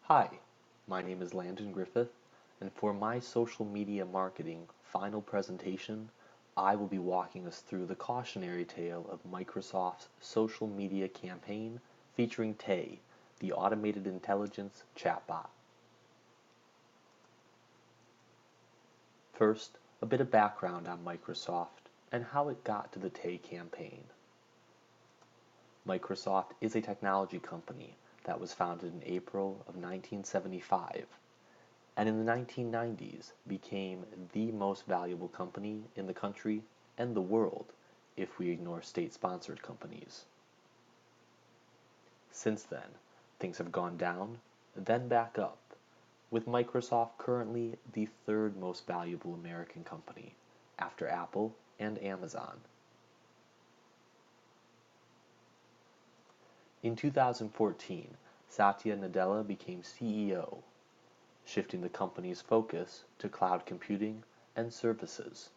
Hi, my name is Landon Griffith, and for my social media marketing final presentation, I will be walking us through the cautionary tale of Microsoft's social media campaign featuring Tay, the automated intelligence chatbot. First, a bit of background on Microsoft and how it got to the Tay campaign. Microsoft is a technology company that was founded in April of 1975 and in the 1990s became the most valuable company in the country and the world if we ignore state-sponsored companies. Since then, things have gone down, then back up, with Microsoft currently the third most valuable American company, after Apple and Amazon. In 2014, Satya Nadella became CEO, shifting the company's focus to cloud computing and services.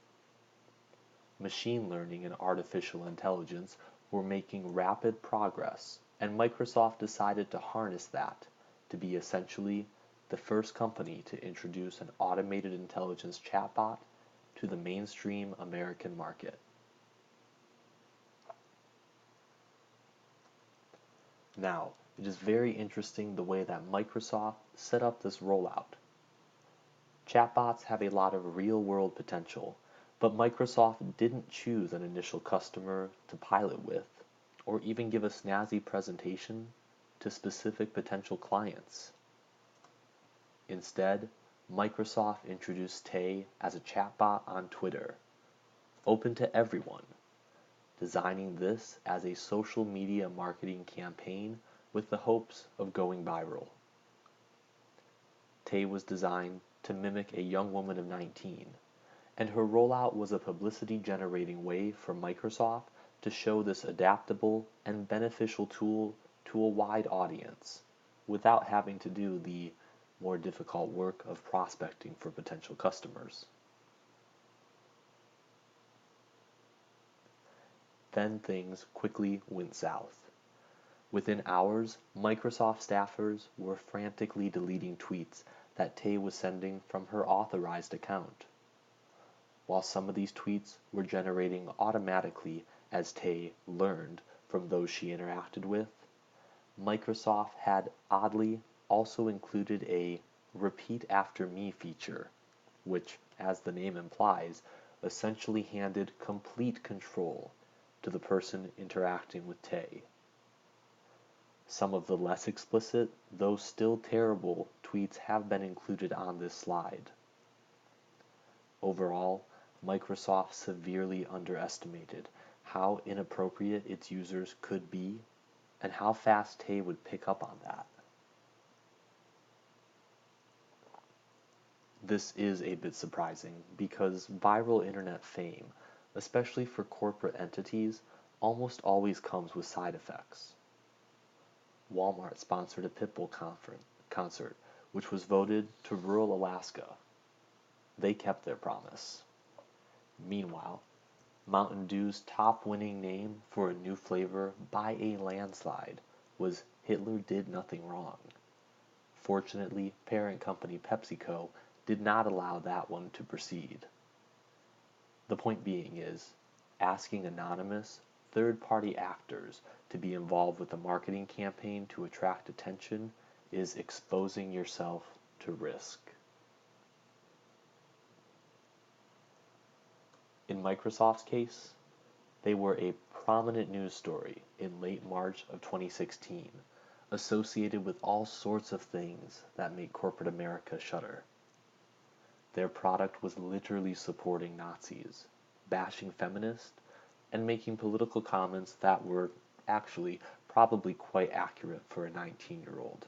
Machine learning and artificial intelligence were making rapid progress, and Microsoft decided to harness that to be essentially the first company to introduce an automated intelligence chatbot to the mainstream American market. Now, it is very interesting the way that Microsoft set up this rollout. Chatbots have a lot of real-world potential, but Microsoft didn't choose an initial customer to pilot with, or even give a snazzy presentation to specific potential clients. Instead, Microsoft introduced Tay as a chatbot on Twitter, open to everyone, designing this as a social media marketing campaign with the hopes of going viral. Tay was designed to mimic a young woman of 19, and her rollout was a publicity-generating way for Microsoft to show this adaptable and beneficial tool to a wide audience, without having to do the more difficult work of prospecting for potential customers. Then things quickly went south. Within hours, Microsoft staffers were frantically deleting tweets that Tay was sending from her authorized account. While some of these tweets were generating automatically as Tay learned from those she interacted with, Microsoft had oddly also included a repeat after me feature, which, as the name implies, essentially handed complete control to the person interacting with Tay. Some of the less explicit, though still terrible, tweets have been included on this slide. Overall, Microsoft severely underestimated how inappropriate its users could be and how fast Tay would pick up on that. This is a bit surprising because viral internet fame, especially for corporate entities, almost always comes with side effects. Walmart sponsored a Pitbull concert, which was voted to rural Alaska. They kept their promise. Meanwhile, Mountain Dew's top winning name for a new flavor by a landslide was Hitler Did Nothing Wrong. Fortunately, parent company PepsiCo did not allow that one to proceed. The point being is, asking anonymous, third-party actors to be involved with a marketing campaign to attract attention is exposing yourself to risk. In Microsoft's case, they were a prominent news story in late March of 2016, associated with all sorts of things that make corporate America shudder. Their product was literally supporting Nazis, bashing feminists, and making political comments that were actually probably quite accurate for a 19-year-old.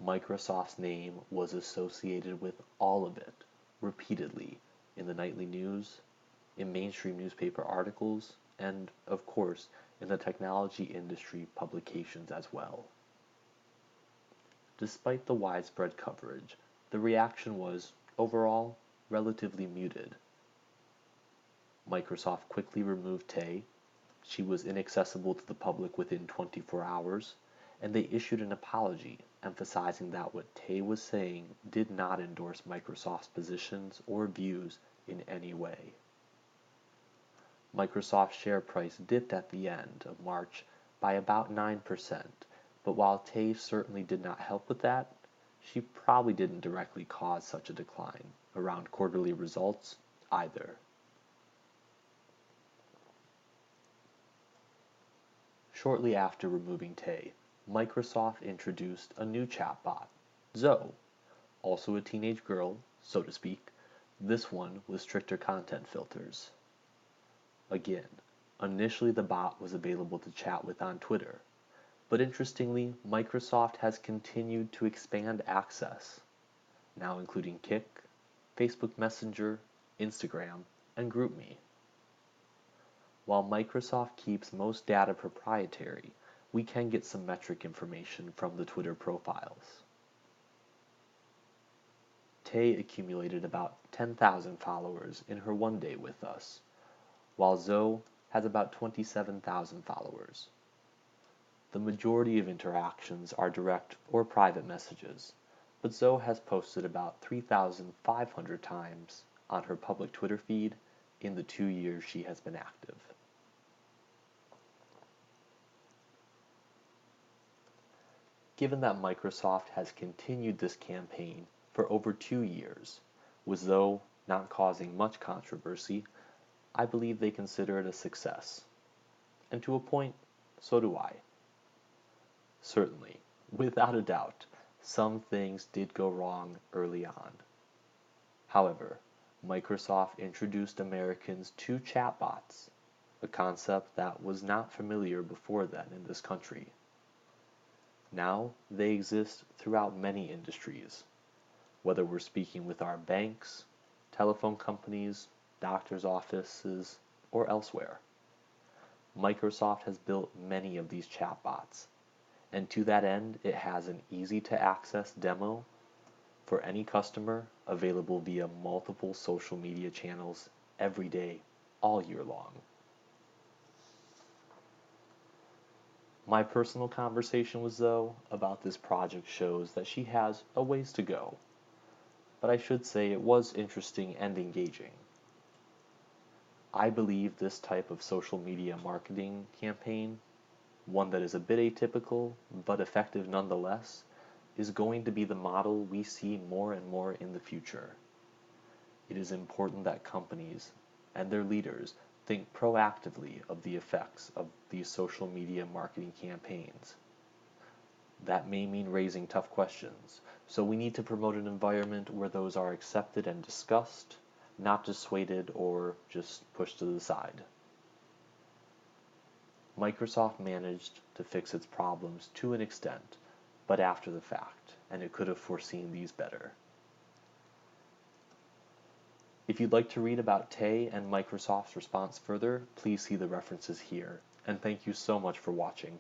Microsoft's name was associated with all of it, repeatedly, in the nightly news, in mainstream newspaper articles, and, of course, in the technology industry publications as well. Despite the widespread coverage, the reaction was, overall, relatively muted. Microsoft quickly removed Tay. She was inaccessible to the public within 24 hours, and they issued an apology emphasizing that what Tay was saying did not endorse Microsoft's positions or views in any way. Microsoft's share price dipped at the end of March by about 9%, but while Tay certainly did not help with that, she probably didn't directly cause such a decline around quarterly results either. Shortly after removing Tay, Microsoft introduced a new chatbot, Zoe, also a teenage girl, so to speak, this one with stricter content filters. Again, initially the bot was available to chat with on Twitter, but interestingly, Microsoft has continued to expand access, now including Kik, Facebook Messenger, Instagram, and GroupMe. While Microsoft keeps most data proprietary, we can get some metric information from the Twitter profiles. Tay accumulated about 10,000 followers in her one day with us, while Zoe has about 27,000 followers. The majority of interactions are direct or private messages, but Zoe has posted about 3,500 times on her public Twitter feed in the 2 years she has been active. Given that Microsoft has continued this campaign for over 2 years, with Zoe not causing much controversy, I believe they consider it a success. And to a point, so do I. Certainly, without a doubt, some things did go wrong early on. However, Microsoft introduced Americans to chatbots, a concept that was not familiar before then in this country. Now they exist throughout many industries, whether we're speaking with our banks, telephone companies, doctors' offices, or elsewhere. Microsoft has built many of these chatbots, and to that end, it has an easy-to-access demo for any customer available via multiple social media channels every day, all year long. My personal conversation with Zoe about this project shows that she has a ways to go, but I should say it was interesting and engaging. I believe this type of social media marketing campaign, one that is a bit atypical but effective nonetheless, is going to be the model we see more and more in the future. It is important that companies and their leaders think proactively of the effects of these social media marketing campaigns. That may mean raising tough questions, so we need to promote an environment where those are accepted and discussed, not dissuaded or just pushed to the side. Microsoft managed to fix its problems to an extent, but after the fact, and it could have foreseen these better. If you'd like to read about Tay and Microsoft's response further, please see the references here, and thank you so much for watching.